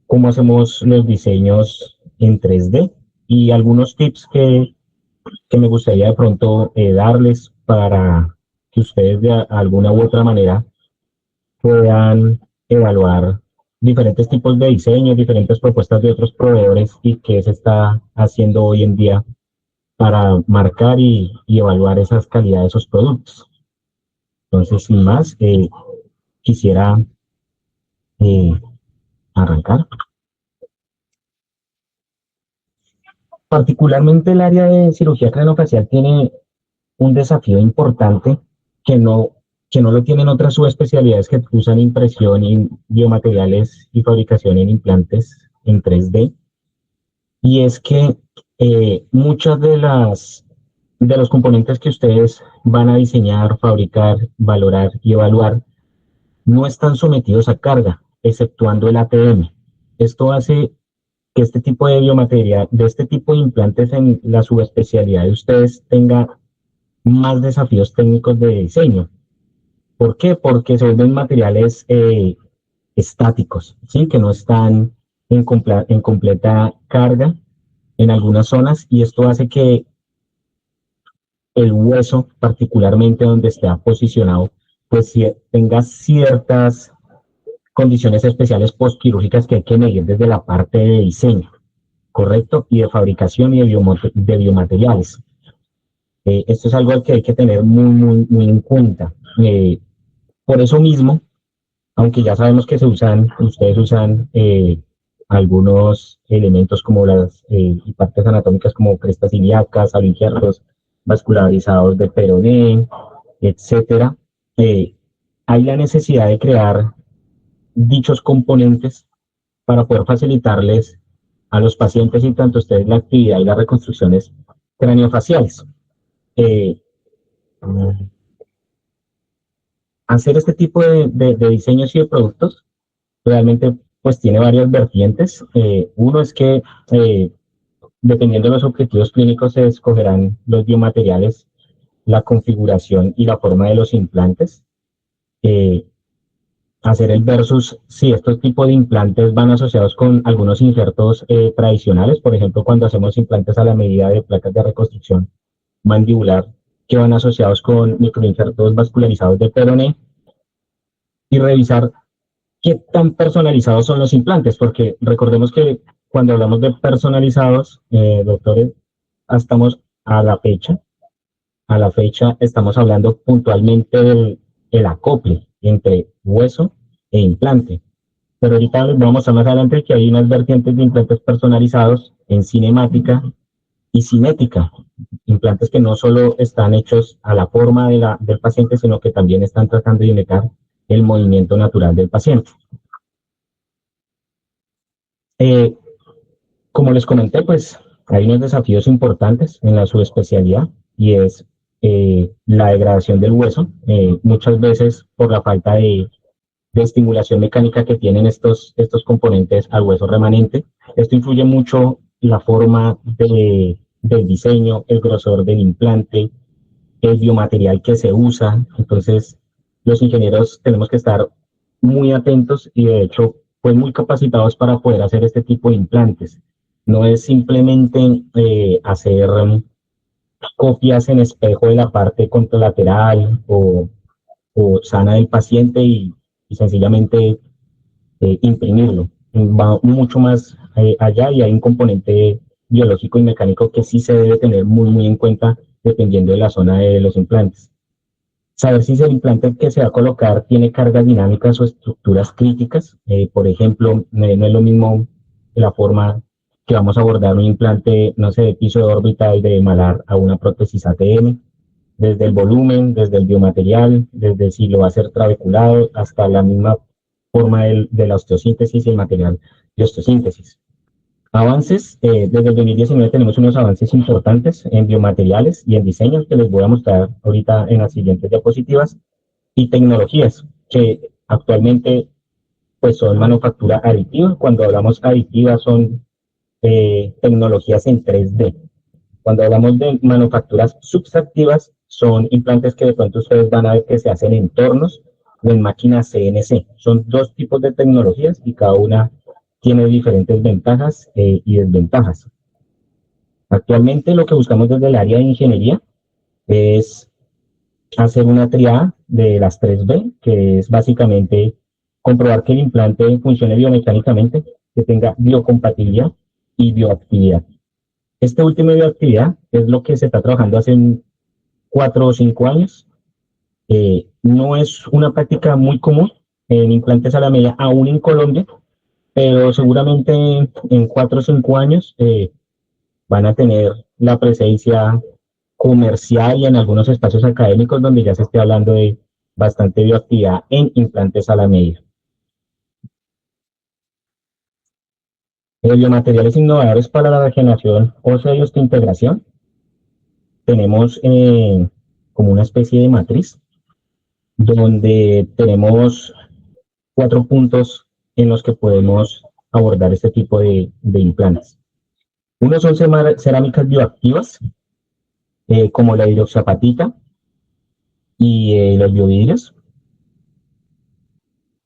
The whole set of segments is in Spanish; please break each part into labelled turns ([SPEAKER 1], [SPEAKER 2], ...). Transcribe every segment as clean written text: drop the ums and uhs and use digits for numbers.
[SPEAKER 1] cómo hacemos los diseños en 3D y algunos tips que me gustaría de pronto darles para que ustedes de alguna u otra manera puedan evaluar diferentes tipos de diseños, diferentes propuestas de otros proveedores y qué se está haciendo hoy en día para marcar y evaluar esas calidades de esos productos. Entonces, sin más, quisiera eh, arrancar. Particularmente el área de cirugía craneofacial tiene un desafío importante que no, que no lo tienen otras subespecialidades que usan impresión y biomateriales y fabricación en implantes en 3D, y es que muchas de los componentes que ustedes van a diseñar, fabricar, valorar y evaluar no están sometidos a carga, exceptuando el ATM. Esto hace que este tipo de biomaterial, de este tipo de implantes en la subespecialidad de ustedes tenga más desafíos técnicos de diseño. ¿Por qué? Porque se vuelven materiales estáticos, ¿sí? Que no están en completa carga en algunas zonas, y esto hace que el hueso, particularmente donde esté posicionado, pues tenga ciertas condiciones especiales postquirúrgicas que hay que medir desde la parte de diseño, ¿correcto? Y de fabricación y de biomateriales. Esto es algo que hay que tener muy en cuenta. Por eso mismo, aunque ya sabemos que ustedes usan algunos elementos como las partes anatómicas como crestas ilíacas, injertos vascularizados de peroné, etcétera, eh, hay la necesidad de crear dichos componentes para poder facilitarles a los pacientes y tanto ustedes la actividad y las reconstrucciones craneofaciales. Eh, Hacer este tipo de diseños y de productos realmente pues tiene varias vertientes. Uno es que dependiendo de los objetivos clínicos se escogerán los biomateriales, la configuración y la forma de los implantes. Eh, Hacer el versus si estos tipos de implantes van asociados con algunos injertos tradicionales, por ejemplo, cuando hacemos implantes a la medida de placas de reconstrucción mandibular que van asociados con microinjertos vascularizados de peroné, y revisar qué tan personalizados son los implantes, porque recordemos que cuando hablamos de personalizados, doctores, estamos a la fecha estamos hablando puntualmente del el acople entre hueso e implante. Pero ahorita les vamos a mostrar más adelante que hay unas vertientes de implantes personalizados en cinemática y cinética, implantes que no solo están hechos a la forma del paciente, sino que también están tratando de imitar el movimiento natural del paciente. Eh, Como les comenté, pues hay unos desafíos importantes en la subespecialidad, y es la degradación del hueso, muchas veces por la falta de estimulación mecánica que tienen estos componentes al hueso remanente. Esto influye mucho la forma del diseño, el grosor del implante, el biomaterial que se usa. Entonces, los ingenieros tenemos que estar muy atentos y de hecho, pues muy capacitados para poder hacer este tipo de implantes. No es simplemente hacer copias en espejo de la parte contralateral o sana del paciente y sencillamente imprimirlo. Va mucho más allá, y hay un componente biológico y mecánico que sí se debe tener muy en cuenta dependiendo de la zona de los implantes. Saber si el implante que se va a colocar tiene cargas dinámicas o estructuras críticas. Por ejemplo, no es lo mismo la forma que vamos a abordar un implante, no sé, de piso de órbita y de malar a una prótesis ATM, desde el volumen, desde el biomaterial, desde si lo va a hacer trabeculado, hasta la misma forma de la osteosíntesis y el material de osteosíntesis. Avances, desde el 2019 tenemos unos avances importantes en biomateriales y en diseños que les voy a mostrar ahorita en las siguientes diapositivas, y tecnologías que actualmente pues son manufactura aditiva. Cuando hablamos aditiva son tecnologías en 3D. Cuando hablamos de manufacturas subtractivas, son implantes que de pronto ustedes van a ver que se hacen en tornos o en máquinas CNC. Son dos tipos de tecnologías y cada una tiene diferentes ventajas y desventajas. Actualmente lo que buscamos desde el área de ingeniería es hacer una triada de las 3B, que es básicamente comprobar que el implante funcione biomecánicamente, que tenga biocompatibilidad y bioactividad. Este último bioactividad es lo que se está trabajando hace 4 o 5 años. No es una práctica muy común en implantes a la media, aún en Colombia, pero seguramente en 4 o 5 años van a tener la presencia comercial y en algunos espacios académicos donde ya se esté hablando de bastante bioactividad en implantes a la media. Biomateriales innovadores para la regeneración ósea y osteointegración. Tenemos como una especie de matriz donde tenemos 4 puntos en los que podemos abordar este tipo de implantes. Uno son cerámicas bioactivas, como la hidroxiapatita y los biovidrios.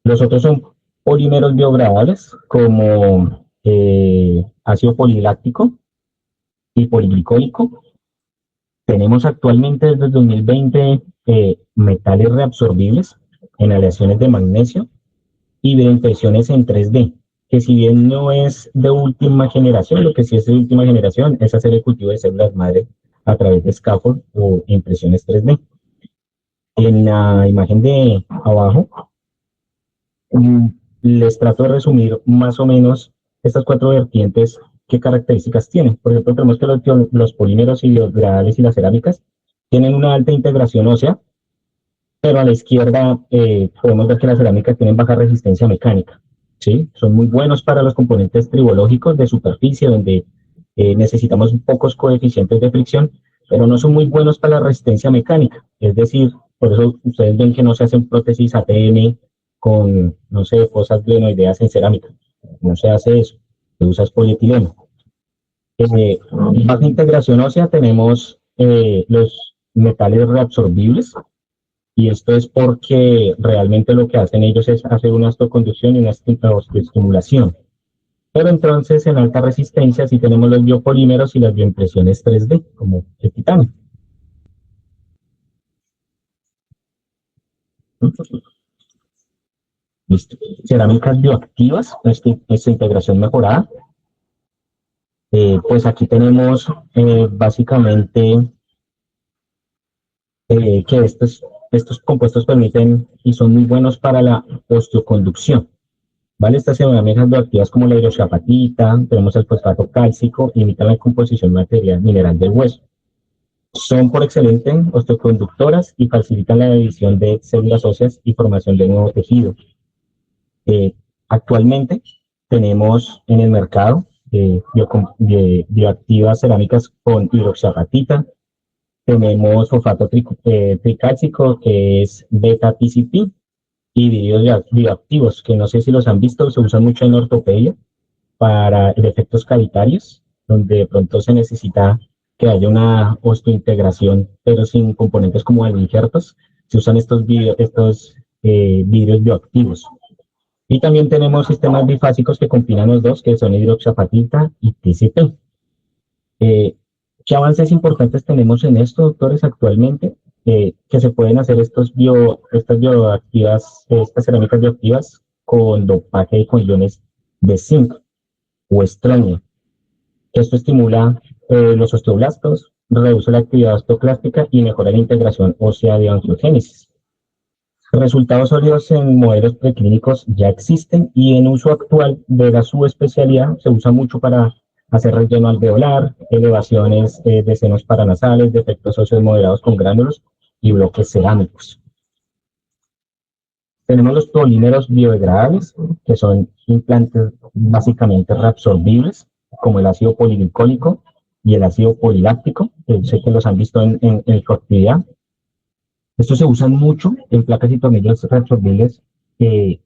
[SPEAKER 1] Los otros son polímeros biodegradables, como ácido poliláctico y poliglicólico. Tenemos actualmente desde el 2020 metales reabsorbibles en aleaciones de magnesio y de impresiones en 3D, que si bien no es de última generación, lo que sí es de última generación es hacer el cultivo de células madre a través de scaffold o impresiones 3D. En la imagen de abajo les trato de resumir más o menos estas 4 vertientes, qué características tienen. Por ejemplo, tenemos que los polímeros y biodegradables y las cerámicas tienen una alta integración ósea, pero a la izquierda podemos ver que las cerámicas tienen baja resistencia mecánica. ¿Sí? Son muy buenos para los componentes tribológicos de superficie, donde necesitamos pocos coeficientes de fricción, pero no son muy buenos para la resistencia mecánica. Es decir, por eso ustedes ven que no se hacen prótesis ATM con, no sé, fosas glenoideas en cerámica. No se hace eso, se usa polietileno. Baja integración ósea tenemos los metales reabsorbibles, y esto es porque realmente lo que hacen ellos es hacer una osteoconducción y una osteoestimulación. Pero entonces en alta resistencia sí tenemos los biopolímeros y las bioimpresiones 3D, como el titanio. Listo. Cerámicas bioactivas, esta integración mejorada. Pues aquí tenemos básicamente que estos compuestos permiten y son muy buenos para la osteoconducción. ¿Vale? Estas cerámicas bioactivas como la hidroxiapatita, tenemos el fosfato cálcico, imitan la composición material mineral del hueso. Son por excelente osteoconductoras y facilitan la división de células óseas y formación de nuevo tejido. Actualmente tenemos en el mercado bioactivas cerámicas con hidroxiapatita, tenemos fosfato tricálcico, que es beta-TCP, y vidrios bioactivos, que no sé si los han visto, se usan mucho en ortopedia para defectos cavitarios, donde de pronto se necesita que haya una osteointegración, pero sin componentes como injertos, se usan estos vidrios bioactivos. Y también tenemos sistemas bifásicos que combinan los dos, que son hidroxiapatita y TCP. ¿Qué avances importantes tenemos en esto, doctores, actualmente? Que se pueden hacer estas bioactivas, estas cerámicas bioactivas con dopaje con iones de zinc o estroncio. Esto estimula los osteoblastos, reduce la actividad osteoclástica y mejora la integración ósea de angiogénesis. Resultados sólidos en modelos preclínicos ya existen y en uso actual de la subespecialidad se usa mucho para hacer relleno alveolar, elevaciones de senos paranasales, defectos óseos moderados con gránulos y bloques cerámicos. Tenemos los polímeros biodegradables, que son implantes básicamente reabsorbibles, como el ácido poliglicólico y el ácido poliláctico, que sé que los han visto en su actividad. Estos se usan mucho en placas y tornillos reabsorbibles en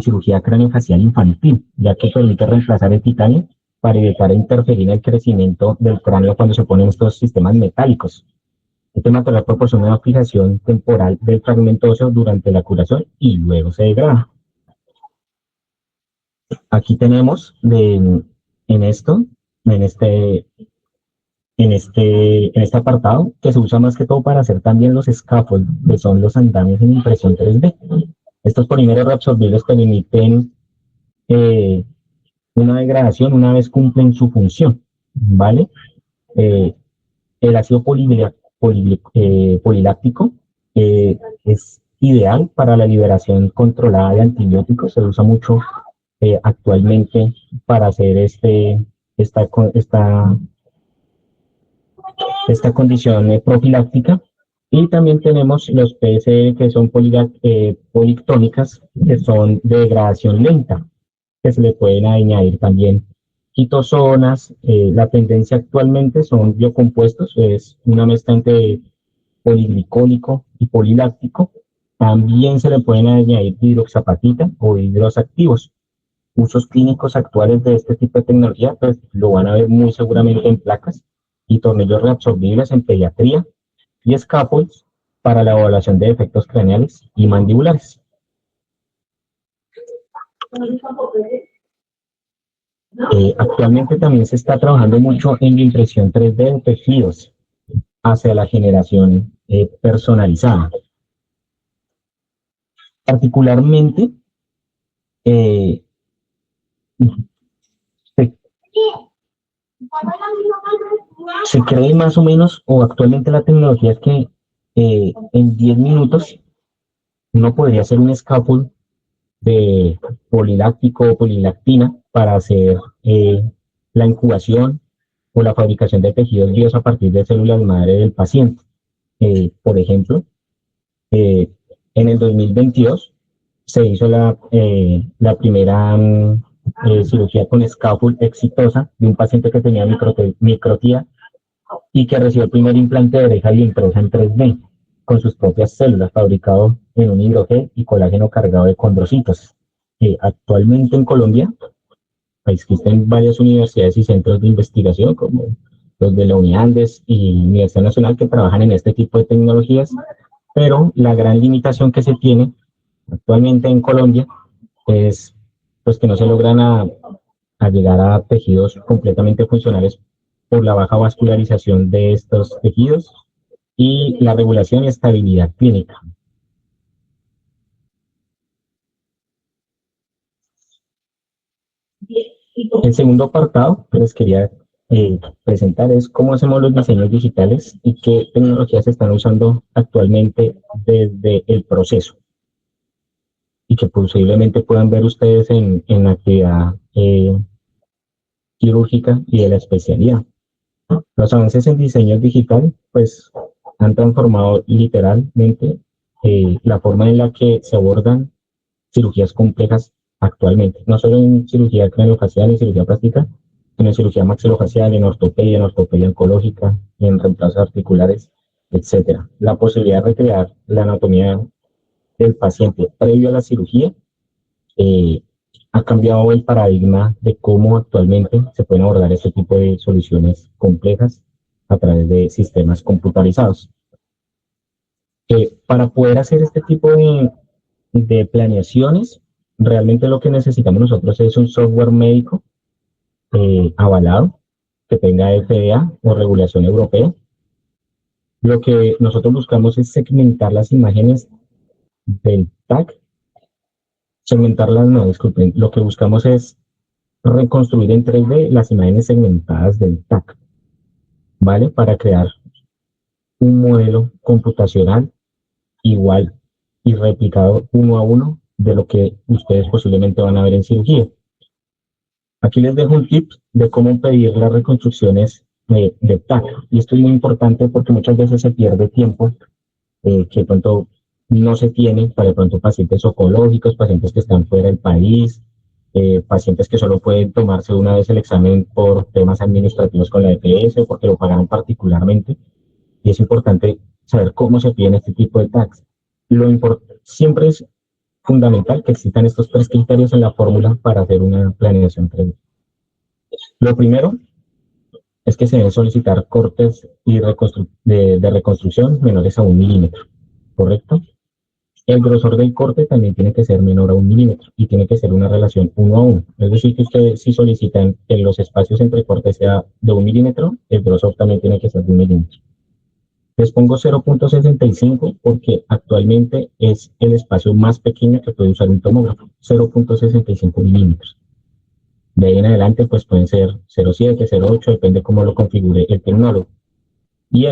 [SPEAKER 1] cirugía craneofacial infantil, ya que permite reemplazar el titanio para evitar interferir en el crecimiento del cráneo cuando se ponen estos sistemas metálicos. Este material proporciona una fijación temporal del fragmento óseo durante la curación y luego se degrada. Aquí tenemos en esto, en este, en este apartado, que se usa más que todo para hacer también los scaffolds, que son los andamios en impresión 3D. Estos polímeros reabsorbibles permiten eh, una degradación una vez cumplen su función, ¿vale? Eh, el ácido poliláctico es ideal para la liberación controlada de antibióticos, se usa mucho actualmente para hacer esta, esta, esta condición profiláctica. Y también tenemos los PSL que son polictónicas, que son de degradación lenta, que se le pueden añadir también quitozonas. La tendencia actualmente son biocompuestos, es una mezcla entre poliglicólico y poliláctico. También se le pueden añadir hidroxapatita o hidrosactivos. Usos clínicos actuales de este tipo de tecnología, pues lo van a ver muy seguramente en placas y tornillos reabsorbibles en pediatría y scaffolds para la evaluación de defectos craneales y mandibulares. Actualmente también se está trabajando mucho en la impresión 3D de tejidos hacia la generación personalizada. Particularmente, eh, se, se cree más o menos, o actualmente la tecnología es que en 10 minutos uno podría hacer un scaffold de poliláctico o polilactina para hacer la incubación o la fabricación de tejidos vivos a partir de células madre del paciente. Por ejemplo, en el 2022 se hizo la primera cirugía con scaffold exitosa de un paciente que tenía microtía y que recibió el primer implante de oreja y impresa en 3D con sus propias células, fabricado en un hidrogel y colágeno cargado de condrocitos. Actualmente en Colombia existen varias universidades y centros de investigación como los de la UNIANDES y Universidad Nacional que trabajan en este tipo de tecnologías, pero la gran limitación que se tiene actualmente en Colombia es pues que no se logran a llegar a tejidos completamente funcionales por la baja vascularización de estos tejidos y la regulación y estabilidad clínica. El segundo apartado que les quería presentar es cómo hacemos los diseños digitales y qué tecnologías se están usando actualmente desde el proceso y que posiblemente puedan ver ustedes en la actividad quirúrgica y de la especialidad. Los avances en diseño digital pues han transformado literalmente la forma en la que se abordan cirugías complejas actualmente, no solo en cirugía craneofacial, en cirugía plástica, sino en cirugía maxilofacial, en ortopedia oncológica, en reemplazos articulares, etcétera. La posibilidad de recrear la anatomía del paciente previo a la cirugía eh, ha cambiado el paradigma de cómo actualmente se pueden abordar este tipo de soluciones complejas a través de sistemas computarizados. Para poder hacer este tipo de planeaciones, realmente lo que necesitamos nosotros es un software médico avalado que tenga FDA o regulación europea. Lo que nosotros buscamos es segmentar las imágenes del TAC, segmentarlas, no, disculpen, lo que buscamos es reconstruir en 3D las imágenes segmentadas del TAC, ¿vale? Para crear un modelo computacional igual y replicado uno a uno de lo que ustedes posiblemente van a ver en cirugía. Aquí les dejo un tip de cómo pedir las reconstrucciones de TAC. Y esto es muy importante porque muchas veces se pierde tiempo que de pronto no se tiene para de pronto pacientes oncológicos, pacientes que están fuera del país, pacientes que solo pueden tomarse una vez el examen por temas administrativos con la EPS o porque lo pagaron particularmente. Y es importante saber cómo se piden este tipo de tags. Siempre es fundamental que existan estos tres criterios en la fórmula para hacer una planeación previa. Lo primero es que se deben solicitar cortes y de reconstrucción menores a 1 milímetro, ¿correcto? El grosor del corte también tiene que ser menor a 1 milímetro y tiene que ser una relación 1 a 1. Es decir, que ustedes si solicitan que los espacios entre cortes sea de 1 milímetro, el grosor también tiene que ser de 1 milímetro. Les pongo 0.65 porque actualmente es el espacio más pequeño que puede usar un tomógrafo, 0.65 milímetros. De ahí en adelante pues pueden ser 0.7, 0.8, depende cómo lo configure el tecnólogo. Y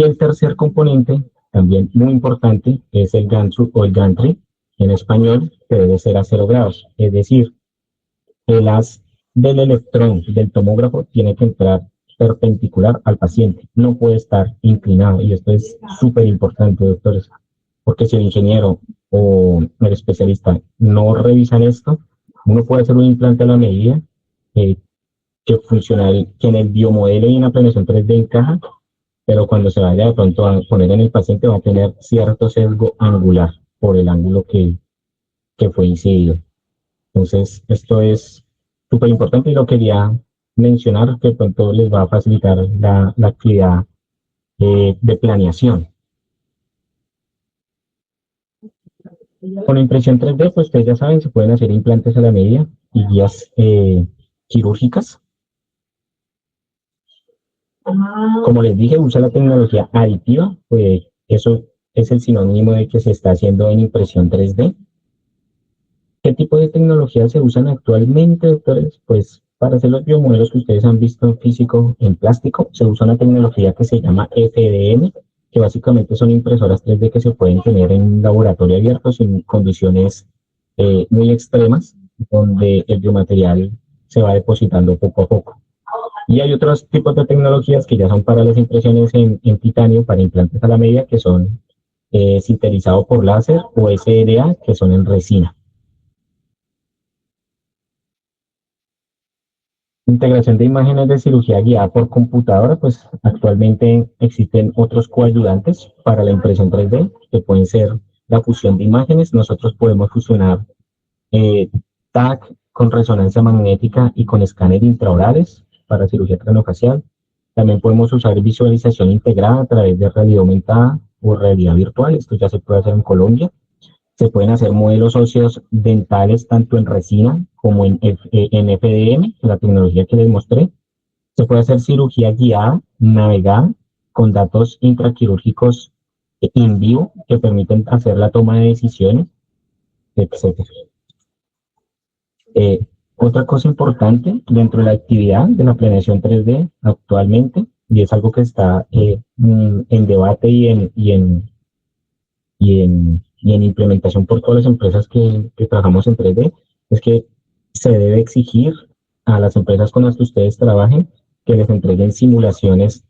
[SPEAKER 1] el tercer componente, también muy importante, es el gantry o el gantry en español, que debe ser a 0 grados. Es decir, el haz del electrón del tomógrafo tiene que entrar perpendicular al paciente, no puede estar inclinado. Y esto es súper importante, doctores, porque si el ingeniero o el especialista no revisan esto, uno puede hacer un implante a la medida eh, que en el biomodelo y en la planeación 3D encaja, pero cuando se vaya de pronto a poner en el paciente va a tener cierto sesgo angular por el ángulo que fue incidido. Entonces, esto es súper importante y lo quería mencionar, que pronto les va a facilitar la actividad de planeación. Con la impresión 3D, pues ustedes ya saben, se pueden hacer implantes a la medida y guías quirúrgicas. Como les dije, usa la tecnología aditiva, pues eso es el sinónimo de que se está haciendo en impresión 3D. ¿Qué tipo de tecnologías se usan actualmente, doctores? Pues para hacer los biomodelos que ustedes han visto en físico, en plástico, se usa una tecnología que se llama FDM, que básicamente son impresoras 3D que se pueden tener en un laboratorio abierto en condiciones muy extremas, donde el biomaterial se va depositando poco a poco. Y hay otros tipos de tecnologías que ya son para las impresiones en titanio, para implantes a la medida, que son sinterizado por láser o SLA, que son en resina. Integración de imágenes de cirugía guiada por computadora, pues actualmente existen otros coayudantes para la impresión 3D, que pueden ser la fusión de imágenes. Nosotros podemos fusionar TAC con resonancia magnética y con escáner intraorales para cirugía craneofacial. También podemos usar visualización integrada a través de realidad aumentada o realidad virtual. Esto ya se puede hacer en Colombia. Se pueden hacer modelos óseos dentales tanto en resina como en FDM, la tecnología que les mostré. Se puede hacer cirugía guiada, navegada, con datos intraquirúrgicos in vivo que permiten hacer la toma de decisiones, etc. Otra cosa importante dentro de la actividad de la planeación 3D actualmente, y es algo que está en debate y en implementación por todas las empresas que trabajamos en 3D, es que se debe exigir a las empresas con las que ustedes trabajen que les entreguen simulaciones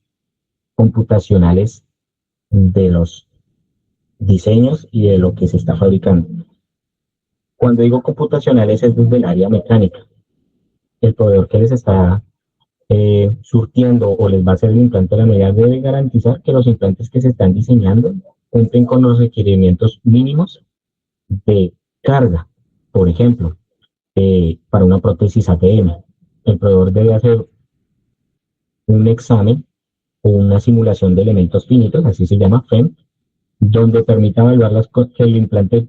[SPEAKER 1] computacionales de los diseños y de lo que se está fabricando. Cuando digo computacionales es desde el área mecánica. El proveedor que les está surtiendo o les va a hacer el implante a la medida debe garantizar que los implantes que se están diseñando cumplen con los requerimientos mínimos de carga. Por ejemplo, para una prótesis ATM, el proveedor debe hacer un examen o una simulación de elementos finitos, así se llama FEM, donde permita evaluar que el implante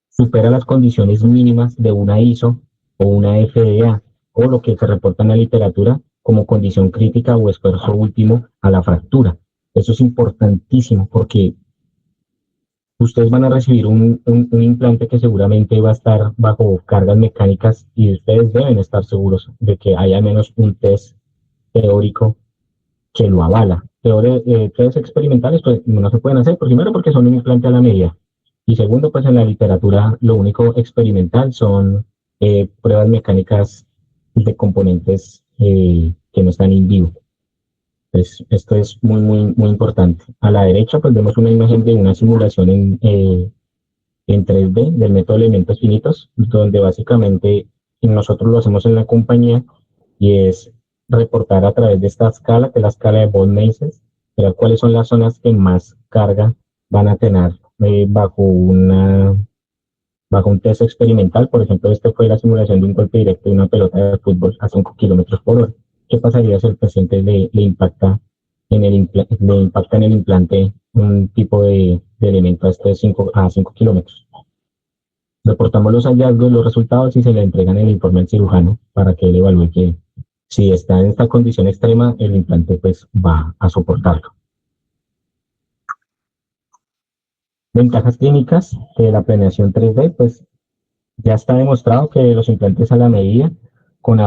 [SPEAKER 1] supera las condiciones mínimas de una ISO o una FDA, o lo que se reporta en la literatura como condición crítica o esfuerzo último a la fractura. Eso es importantísimo porque ustedes van a recibir un implante que seguramente va a estar bajo cargas mecánicas y ustedes deben estar seguros de que haya al menos un test teórico que lo avala. Test experimentales pues no se pueden hacer, primero porque son un implante a la medida. Y segundo, pues en la literatura lo único experimental son pruebas mecánicas de componentes que no están en vivo. Pues esto es muy importante. A la derecha pues vemos una imagen de una simulación en 3D del método de elementos finitos, donde básicamente nosotros lo hacemos en la compañía y es reportar a través de esta escala, que es la escala de Bode-Mises, cuáles son las zonas que más carga van a tener bajo un test experimental. Por ejemplo, este fue la simulación de un golpe directo de una pelota de fútbol a 5 kilómetros por hora. ¿Qué pasaría si el paciente le impacta en el implante un tipo de elemento a 5 kilómetros. Reportamos los hallazgos, los resultados y se le entregan el informe al cirujano para que él evalúe que si está en esta condición extrema, el implante pues va a soportarlo. Ventajas clínicas de la planeación 3D, pues ya está demostrado que los implantes a la medida, con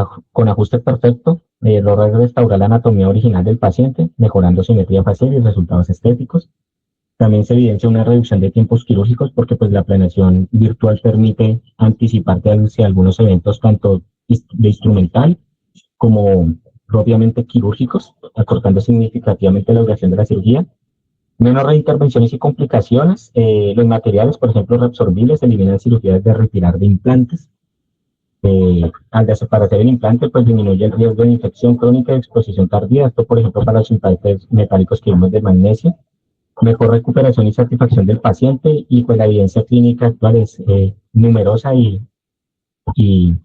[SPEAKER 1] ajuste perfecto, logra restaurar la anatomía original del paciente, mejorando simetría facial y resultados estéticos. También se evidencia una reducción de tiempos quirúrgicos porque pues la planeación virtual permite anticiparte hacia algunos eventos tanto de instrumental como propiamente quirúrgicos, acortando significativamente la duración de la cirugía. Menos reintervenciones y complicaciones. Los materiales, por ejemplo, reabsorbibles, eliminan cirugías de retirar de implantes. Para hacer el implante, pues disminuye el riesgo de infección crónica y exposición tardía. Esto, por ejemplo, para los implantes metálicos que vemos de magnesio. Mejor recuperación y satisfacción del paciente, y pues la evidencia clínica actual es numerosa y, y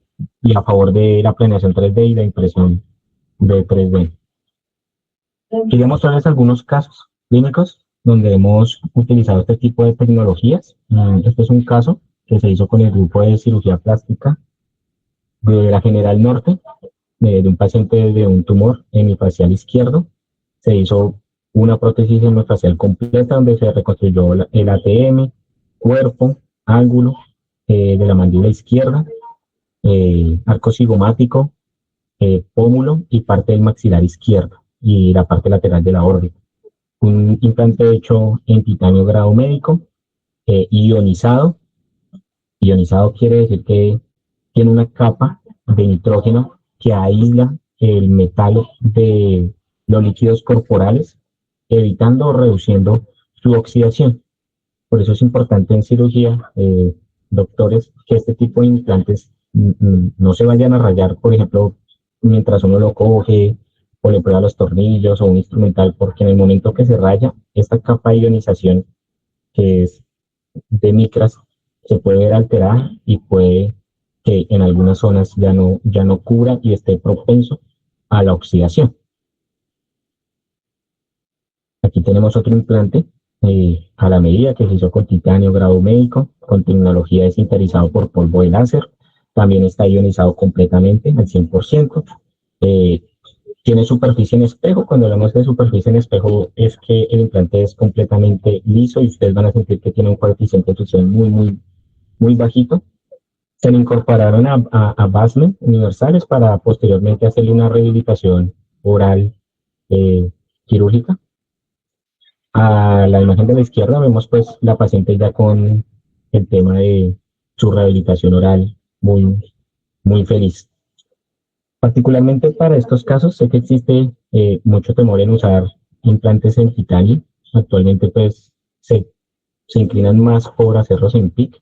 [SPEAKER 1] a favor de la planeación 3D y la impresión de 3D. Quería mostrarles algunos casos clínicos donde hemos utilizado este tipo de tecnologías. Este es un caso que se hizo con el grupo de cirugía plástica de la General Norte, de un paciente de un tumor hemifacial izquierdo. Se hizo una prótesis hemifacial completa donde se reconstruyó el ATM, cuerpo, ángulo de la mandíbula izquierda, arco cigomático, pómulo y parte del maxilar izquierdo y la parte lateral de la órbita. Un implante hecho en titanio grado médico, ionizado. Ionizado quiere decir que tiene una capa de nitrógeno que aísla el metal de los líquidos corporales, evitando o reduciendo su oxidación. Por eso es importante en cirugía, doctores, que este tipo de implantes no se vayan a rayar, por ejemplo, mientras uno lo coge o le prueba los tornillos o un instrumental, porque en el momento que se raya, esta capa de ionización, que es de micras, se puede ver alterada y puede que en algunas zonas ya no cubra y esté propenso a la oxidación. Aquí tenemos otro implante a la medida que se hizo con titanio grado médico, con tecnología de sinterizado por polvo de láser. También está ionizado completamente al 100%. Tiene superficie en espejo. Cuando hablamos de superficie en espejo es que el implante es completamente liso y ustedes van a sentir que tiene un coeficiente de fusión muy bajito. Se le incorporaron a basement universales para posteriormente hacerle una rehabilitación oral quirúrgica. A la imagen de la izquierda vemos pues la paciente ya con el tema de su rehabilitación oral muy feliz. Particularmente para estos casos sé que existe mucho temor en usar implantes en titanio. Actualmente pues se inclinan más por hacerlos en PIC.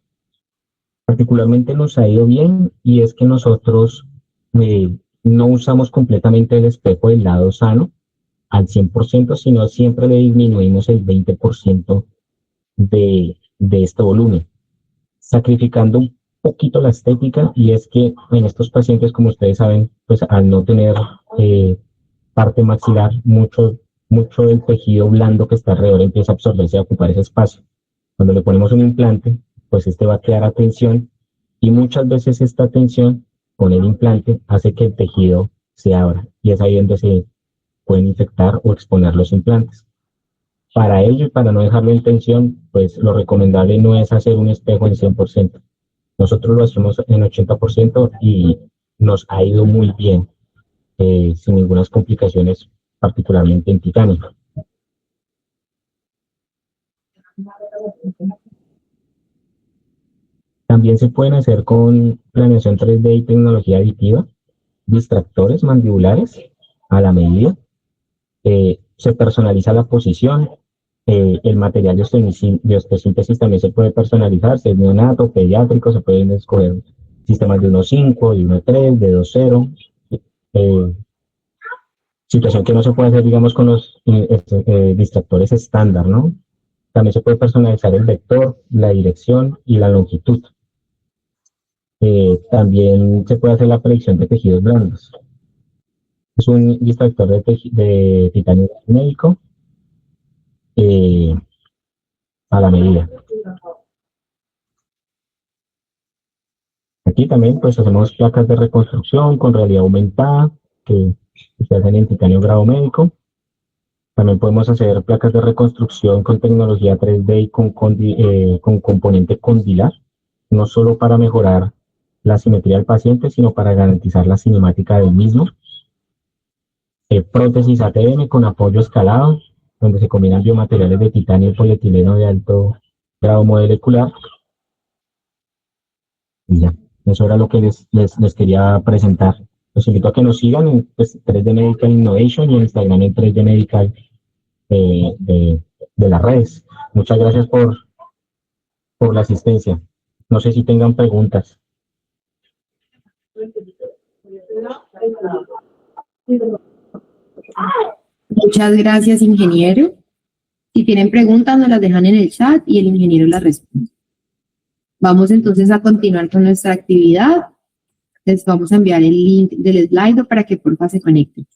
[SPEAKER 1] Particularmente nos ha ido bien y es que nosotros no usamos completamente el espejo del lado sano al 100%, sino siempre le disminuimos el 20% de este volumen, sacrificando un poquito la estética, y es que en estos pacientes, como ustedes saben, pues al no tener parte maxilar, mucho del tejido blando que está alrededor empieza a absorberse y a ocupar ese espacio. Cuando le ponemos un implante, pues este va a quedar a tensión y muchas veces esta tensión con el implante hace que el tejido se abra y es ahí donde se pueden infectar o exponer los implantes. Para ello y para no dejarlo en tensión, pues lo recomendable no es hacer un espejo en 100%. Nosotros lo hacemos en 80% y nos ha ido muy bien, sin ninguna complicaciones, particularmente en titanio. También se pueden hacer con planeación 3D y tecnología aditiva, distractores mandibulares a la medida. Se personaliza la posición. El material de osteosíntesis también se puede personalizar, si es neonato, pediátrico, se pueden escoger sistemas de 1.5, de 1.3, de 2.0. Situación que no se puede hacer, digamos, con los distractores estándar, ¿no? También se puede personalizar el vector, la dirección y la longitud. También se puede hacer la predicción de tejidos blandos. Es un distractor de titanio médico. a la medida. Aquí también pues hacemos placas de reconstrucción con realidad aumentada que se hacen en titanio grado médico. También podemos hacer placas de reconstrucción con tecnología 3D y con componente condilar, no solo para mejorar la simetría del paciente, sino para garantizar la cinemática del mismo. Prótesis ATM con apoyo escalado, donde se combinan biomateriales de titanio y polietileno de alto grado molecular. Y ya, eso era lo que les quería presentar. Los invito a que nos sigan en pues, 3D Medical Innovation y en Instagram en 3D Medical de las redes. Muchas gracias por la asistencia. No sé si tengan preguntas.
[SPEAKER 2] Muchas gracias, ingeniero. Si tienen preguntas, nos las dejan en el chat y el ingeniero las responde. Vamos entonces a continuar con nuestra actividad. Les vamos a enviar el link del slide para que porfa se conecten.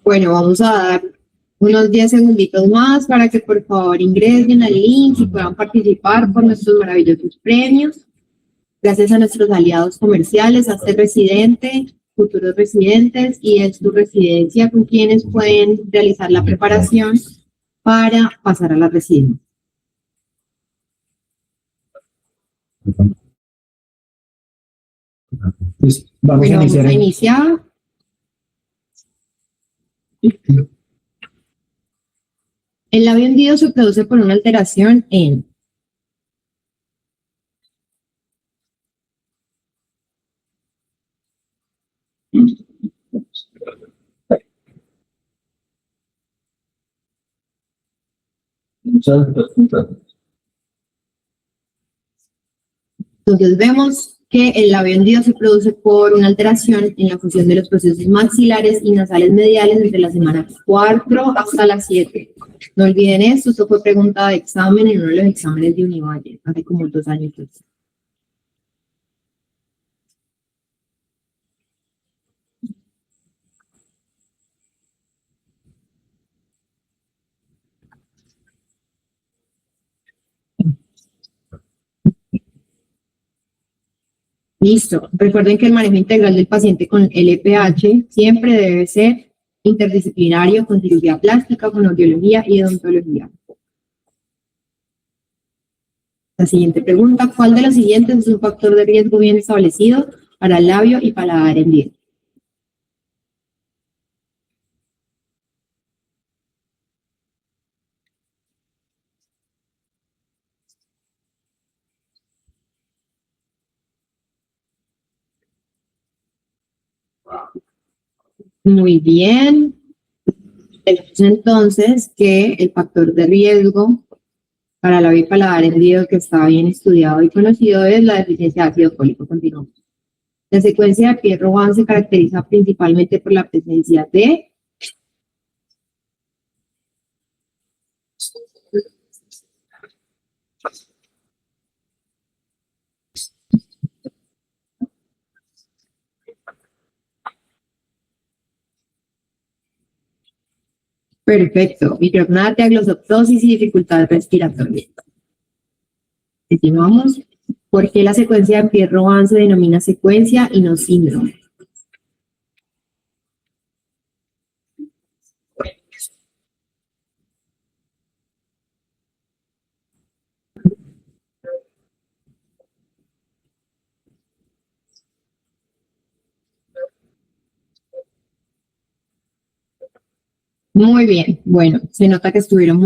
[SPEAKER 2] Bueno, vamos a dar unos 10 segunditos más para que por favor ingresen al link y puedan participar por nuestros maravillosos premios. Gracias a nuestros aliados comerciales, Hazte Residente, futuros residentes y es tu residencia con quienes pueden realizar la preparación para pasar a la residencia.
[SPEAKER 3] Pues vamos a
[SPEAKER 2] iniciar. El labio hundido se produce por una alteración en Entonces vemos que el labio hundido se produce por una alteración en la función de los procesos maxilares y nasales mediales entre la semana 4 hasta la 7. No olviden esto fue pregunta de examen en uno de los exámenes de Univalle, hace como 2 años. Listo. Recuerden que el manejo integral del paciente con LPH siempre debe ser interdisciplinario con cirugía plástica, con audiología y odontología. La siguiente pregunta, ¿cuál de los siguientes es un factor de riesgo bien establecido para el labio y paladar en diente? Muy bien. Tenemos entonces que el factor de riesgo para labio y paladar hendido que está bien estudiado y conocido es la deficiencia de ácido fólico. Continuamos. La secuencia de Pierre-Robin se caracteriza principalmente por la presencia de perfecto, micropnatia, glosoptosis y dificultad respiratoria. Continuamos. ¿Por qué la secuencia de Pierre-Robin se denomina secuencia y no síndrome? Muy bien, bueno, se nota que estuvieron muy